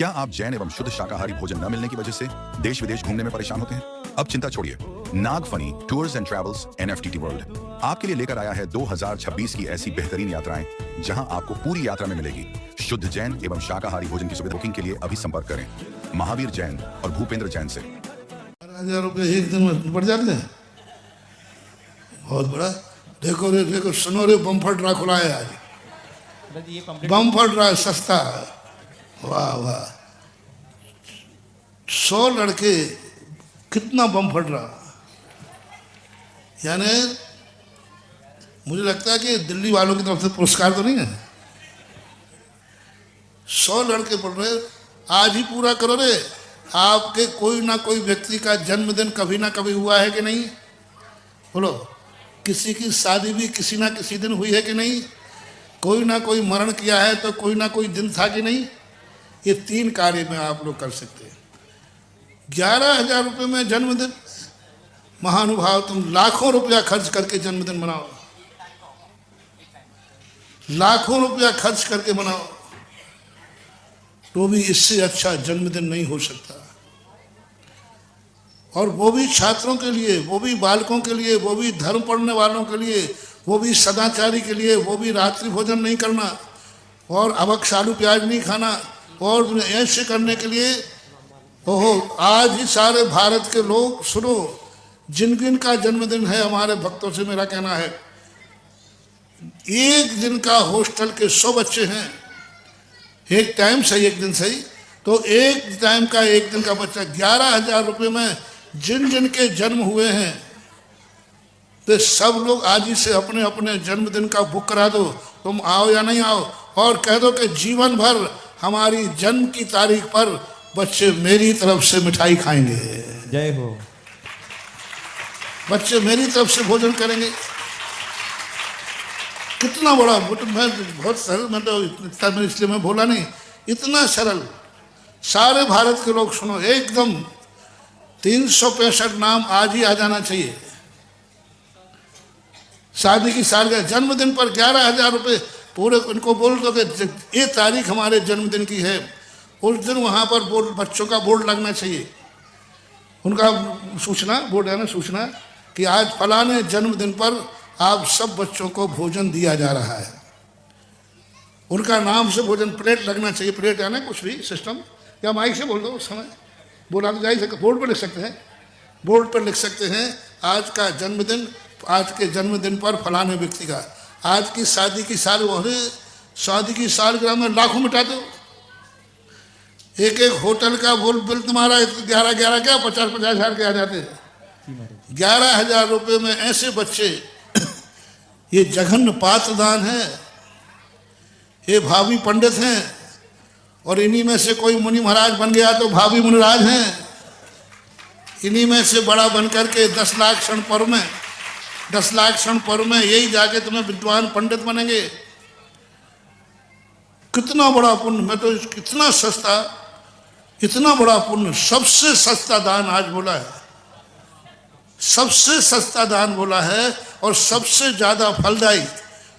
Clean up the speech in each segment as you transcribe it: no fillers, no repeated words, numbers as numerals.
क्या आप जैन एवं शुद्ध शाकाहारी भोजन न मिलने की वजह से देश विदेश घूमने में परेशान होते हैं? अब चिंता छोड़िए, Nagphani tours and travels NFTT world आपके लिए लेकर आया है 2026 की ऐसी बेहतरीन यात्राएं जहां आपको पूरी यात्रा में मिलेगी शुद्ध जैन एवं शाकाहारी भोजन की सुविधा। बुकिंग के लिए अभी संपर्क करें महावीर जैन और भूपेंद्र जैन से। 1000 रुपये एक दिन में बढ़ जाते हैं, बहुत बड़ा। देखो रे देखो, सुनो रे, बम्फर ड्रा खुला है आज, बम्फर ड्रा सस्ता, वाह वाह। 100 लड़के, कितना बम्फर ड्रा। यानी मुझे लगता है कि दिल्ली वालों की तरफ से पुरस्कार तो नहीं है। 100 लड़के पढ़ रहे, आज ही पूरा करो रे। आपके कोई ना कोई व्यक्ति का जन्मदिन कभी ना कभी हुआ है कि नहीं? बोलो, किसी की शादी भी किसी ना किसी दिन हुई है कि नहीं? कोई ना कोई मरण किया है तो कोई ना कोई दिन था कि नहीं? ये 3 कार्य में आप लोग कर सकते हैं। 11,000 रुपये में जन्मदिन, महानुभाव, तुम लाखों रुपया खर्च करके जन्मदिन मनाओ, लाखों रुपया खर्च करके मनाओ, तो भी इससे अच्छा जन्मदिन नहीं हो सकता। और वो भी छात्रों के लिए, वो भी बालकों के लिए, वो भी धर्म पढ़ने वालों के लिए, वो भी सदाचारी के लिए, वो भी रात्रि भोजन नहीं करना और अबक आलू प्याज नहीं खाना और ऐसे करने के लिए। ओहो, आज ही सारे भारत के लोग सुनो, जिन जिन का जन्मदिन है, हमारे भक्तों से मेरा कहना है, एक दिन का हॉस्टल के 100 बच्चे हैं, एक टाइम सही, एक दिन सही, तो एक टाइम का एक दिन का बच्चा 11,000 रुपये में जिन जिन के जन्म हुए हैं, तो सब लोग आज ही से अपने अपने जन्मदिन का बुक करा दो। तुम आओ या नहीं आओ, और कह दो कि जीवन भर हमारी जन्म की तारीख पर बच्चे मेरी तरफ से मिठाई खाएंगे। जय हो। बच्चे मेरी तरफ से भोजन करेंगे। कितना बड़ा, मैं बहुत सरल, मैं तो इतना, मैं इसलिए मैं बोला नहीं, इतना सरल। सारे भारत के लोग सुनो, एकदम 365 नाम आज ही आ जाना चाहिए। शादी की सालगिरह, जन्मदिन पर 11,000 रुपये पूरे, उनको बोल दो कि ये तारीख हमारे जन्मदिन की है, उस दिन वहाँ पर बोर्ड, बच्चों का बोर्ड लगना चाहिए, उनका सूचना बोर्ड है ना, सूचना कि आज फलाने जन्मदिन पर आप सब बच्चों को भोजन दिया जा रहा है। उनका नाम से भोजन, प्लेट लगना चाहिए, प्लेट है ना, कुछ भी सिस्टम, या माइक से बोल दो, उस समय बोला तो जा ही सकते, बोर्ड पर लिख सकते हैं, बोर्ड पर लिख सकते हैं आज का जन्मदिन, आज के जन्मदिन पर फलाने व्यक्ति का। आज की शादी की साल, शादी की सालगिरह में लाखों मिटाते हो। एक एक होटल का बोल बिल तुम्हारा 11 क्या 50 हज़ार के आ जाते हैं। 11,000 रुपये में ऐसे बच्चे, ये जघन्य पात्रदान है, ये भावी पंडित हैं, और इन्हीं में से कोई मुनि महाराज बन गया तो भावी मुनिराज हैं। इन्हीं में से बड़ा बनकर के 10 लाख क्षण पर्व में, 10 लाख क्षण पर्व में यही जाके तुम्हें विद्वान पंडित बनेंगे। कितना बड़ा पुण्य, मैं तो कितना सस्ता, इतना बड़ा पुण्य, सबसे सस्ता दान आज बोला है, सबसे सस्ता दान बोला है, और सबसे ज्यादा फलदायी।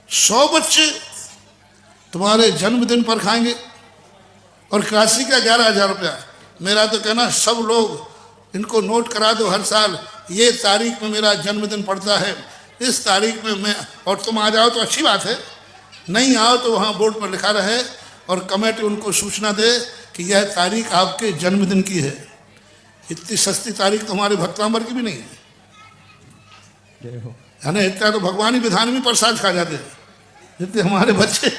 100 बच्चे तुम्हारे जन्मदिन पर खाएंगे, और काशी का 11,000 रुपया। मेरा तो कहना, सब लोग इनको नोट करा दो हर साल, ये तारीख में मेरा जन्मदिन पड़ता है, इस तारीख में मैं, और तुम आ जाओ तो अच्छी बात है, नहीं आओ तो वहाँ बोर्ड पर लिखा रहे, और कमेटी उनको सूचना दे कि यह तारीख आपके जन्मदिन की है। इतनी सस्ती तारीख तो हमारे भक्तांबर की भी नहीं है, है ना। इतना तो भगवान ही विधान में प्रसाद खा जाते हैं जितने हमारे बच्चे।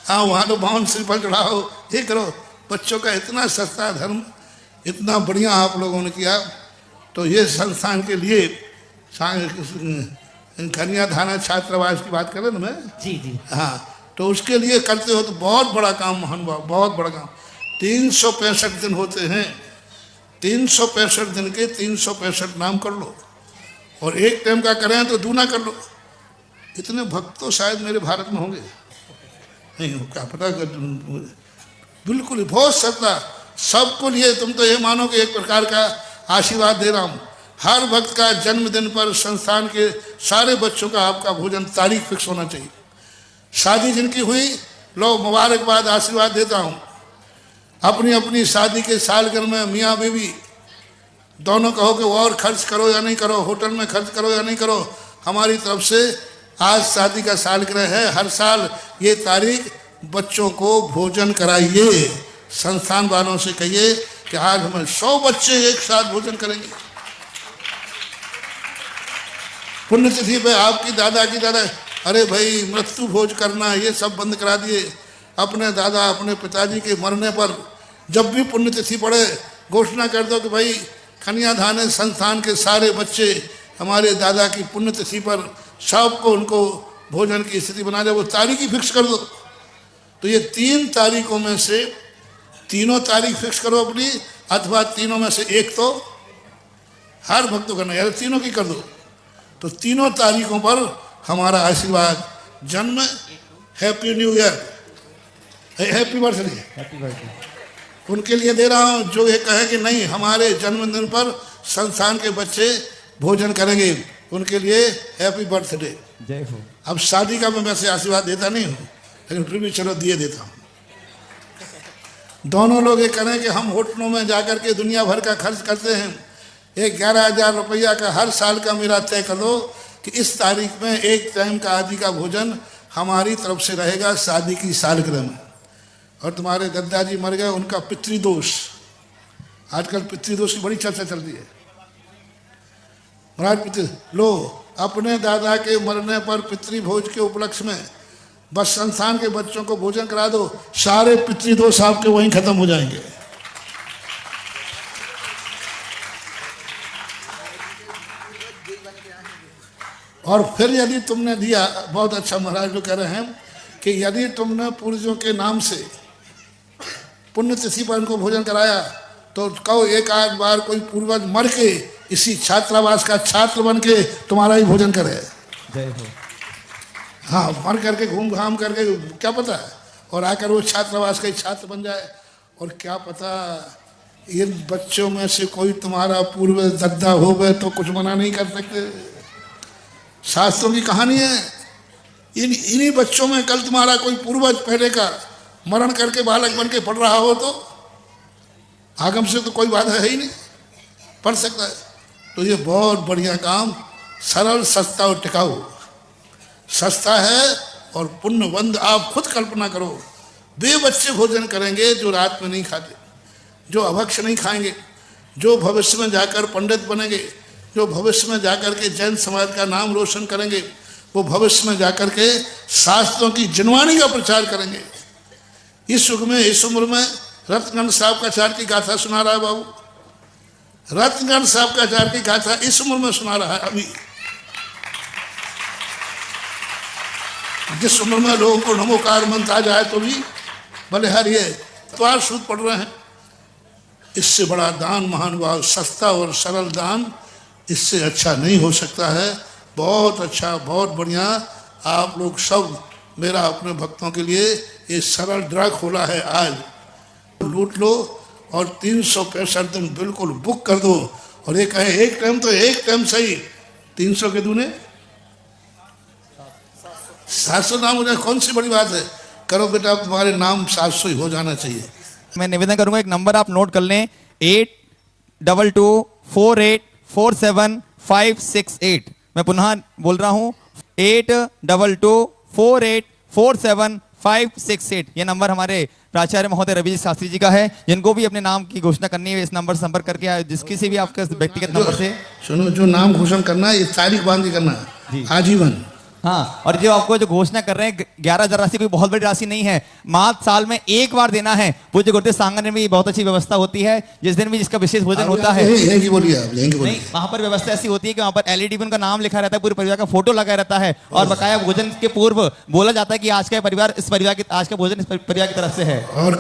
हाँ, वहाँ तो बावन श्रीफल चढ़ाओ, ये करो। बच्चों का इतना सस्ता धर्म, इतना बढ़िया आप लोगों ने किया। तो ये संस्थान के लिए, कन्या धाना छात्रावास की बात करें ना मैं, जी जी, हाँ, तो उसके लिए करते हो तो बहुत बड़ा काम, महानुभाव, बहुत बड़ा काम। 365 दिन होते हैं, 365 दिन के 365 नाम कर लो, और एक टाइम का करें तो दूना कर लो। इतने भक्त तो शायद मेरे भारत में होंगे, नहीं हो, क्या पता। बिल्कुल बहुत सत्ता, सबको लिए तुम तो ये मानो कि एक प्रकार का आशीर्वाद दे रहा हूँ। हर भक्त का जन्मदिन पर संस्थान के सारे बच्चों का आपका भोजन तारीख फिक्स होना चाहिए। शादी जिनकी हुई लो मुबारकबाद आशीर्वाद देता हूँ। अपनी अपनी शादी के सालगिरह में मियाँ बीवी दोनों कहो कि वो और खर्च करो या नहीं करो, होटल में खर्च करो या नहीं करो, हमारी तरफ से आज शादी का सालगिरह है, हर साल ये तारीख बच्चों को भोजन कराइए। संस्थान वालों से कहिए कि आज हमें 100 बच्चे एक साथ भोजन करेंगे। पुण्यतिथि पे आपकी दादा की दादा, अरे भाई मृत्यु भोज करना ये सब बंद करा दिए। अपने दादा अपने पिताजी के मरने पर जब भी पुण्यतिथि पड़े घोषणा कर दो कि भाई कन्यादान संस्थान के सारे बच्चे हमारे दादा की पुण्यतिथि पर सबको उनको भोजन की स्थिति बना दे, वो तारीख ही फिक्स कर दो। तो ये 3 तारीखों में से तीनों तारीख फिक्स करो अपनी, अथवा तीनों में से एक तो हर भक्त को करना, यार तीनों की कर दो। तो तीनों तारीखों पर हमारा आशीर्वाद, जन्म, happy new year, happy birthday उनके लिए दे रहा हूँ जो ये कहे कि नहीं हमारे जन्मदिन पर संस्थान के बच्चे भोजन करेंगे, उनके लिए हैप्पी बर्थडे। जय हो। अब शादी का मैं वैसे आशीर्वाद देता नहीं हूँ, लेकिन फिर भी चलो दिए देता हूँ। दोनों लोग ये करें कि हम होटलों में जाकर के दुनिया भर का खर्च करते हैं, 11,000 रुपया का हर साल का मेरा तय कर दो कि इस तारीख में एक टाइम का आदि का भोजन हमारी तरफ से रहेगा शादी की सालगिरह में। और तुम्हारे दादाजी मर गए, उनका पितृदोष, आजकल पितृदोष की बड़ी चर्चा चल रही है। महाराज लो अपने दादा के मरने पर पितृभोज के उपलक्ष्य में बस संस्थान के बच्चों को भोजन करा दो, सारे पितृदोष आपके वहीं खत्म हो जाएंगे। और फिर यदि तुमने दिया, बहुत अच्छा महाराज लोग कह रहे हैं कि यदि तुमने पूर्वजों के नाम से पुण्यतिथि पर उनको भोजन कराया तो कहो एक आध बार कोई पूर्वज मर के इसी छात्रावास का छात्र बन के तुम्हारा ही भोजन करे। जय हो। हाँ, मर करके घूम घाम करके क्या पता है, और आकर वो छात्रावास का ही छात्र बन जाए। और क्या पता इन बच्चों में से कोई तुम्हारा पूर्वज दद्दा हो गए तो कुछ मना नहीं कर सकते। शास्त्रों की कहानी है, इन्हीं बच्चों में कल तुम्हारा कोई पूर्वज पहले का मरण करके बालक बन के पढ़ रहा हो तो आगम से तो कोई बाधा है ही नहीं, पढ़ सकता है। तो ये बहुत बढ़िया काम, सरल, सस्ता और टिकाऊ। सस्ता है और पुण्यवंद। आप खुद कल्पना करो, वे बच्चे भोजन करेंगे जो रात में नहीं खाते, जो अभक्ष नहीं खाएंगे, जो भविष्य में जाकर पंडित बनेंगे, जो भविष्य में जाकर के जैन समाज का नाम रोशन करेंगे, वो भविष्य में जाकर के शास्त्रों की जिनवाणी का प्रचार करेंगे। इस युग में, इस उम्र में रत्नगंज साहब का आचार्य की गाथा सुना रहा है बाबू, रत्नगंज साहब का आचार्य की गाथा इस उम्र में सुना रहा है। अभी जिस उम्र में लोगों को नमोकार मंत्र आ जाए तो भी भले हर ये त्वार सूद पढ़ रहे हैं। इससे बड़ा दान महानुभाव, सस्ता और सरल दान इससे अच्छा नहीं हो सकता है। बहुत अच्छा, बहुत बढ़िया। आप लोग सब मेरा अपने भक्तों के लिए ये सरल ड्रग खोला है, आज लूट लो और 365 दिन बिल्कुल बुक कर दो। और ये कहे एक टाइम तो एक टाइम सही, 300 के दूने 700 नाम हो जाए, कौन सी बड़ी बात है। करो बेटा, तुम्हारे नाम 700 ही हो जाना चाहिए। मैं निवेदन करूंगा एक नंबर आप नोट कर लें, 8224847568। मैं पुनः बोल रहा हूं 8224847568। ये नंबर हमारे प्राचार्य महोदय रवि शास्त्री जी का है, जिनको भी अपने नाम की घोषणा करनी है इस नंबर से संपर्क करके, जिसकी से भी आपके व्यक्तिगत नंबर से सुनो, जो नाम घोषणा करना है ये तारीख बांध के करना है, आजीवन। हाँ, और जो आपको जो घोषणा कर रहे हैं 11,000 राशि कोई बहुत बड़ी राशि नहीं है, मात्र साल में एक बार देना है। पूज्य गुरुदेव सांगन में भी बहुत अच्छी व्यवस्था होती है, जिस दिन भी जिसका विशेष भोजन होता है। यही बोलिए आप, यही बोलिए। नहीं, वहाँ पर व्यवस्था ऐसी होती है कि वहाँ पर LED पे उनका नाम लिखा रहता है, पूरे परिवार का फोटो लगा रहता है, और बकाया भोजन के पूर्व बोला जाता है कि आज का परिवार इस परिवार की, आज का भोजन इस परिवार की तरफ से है। और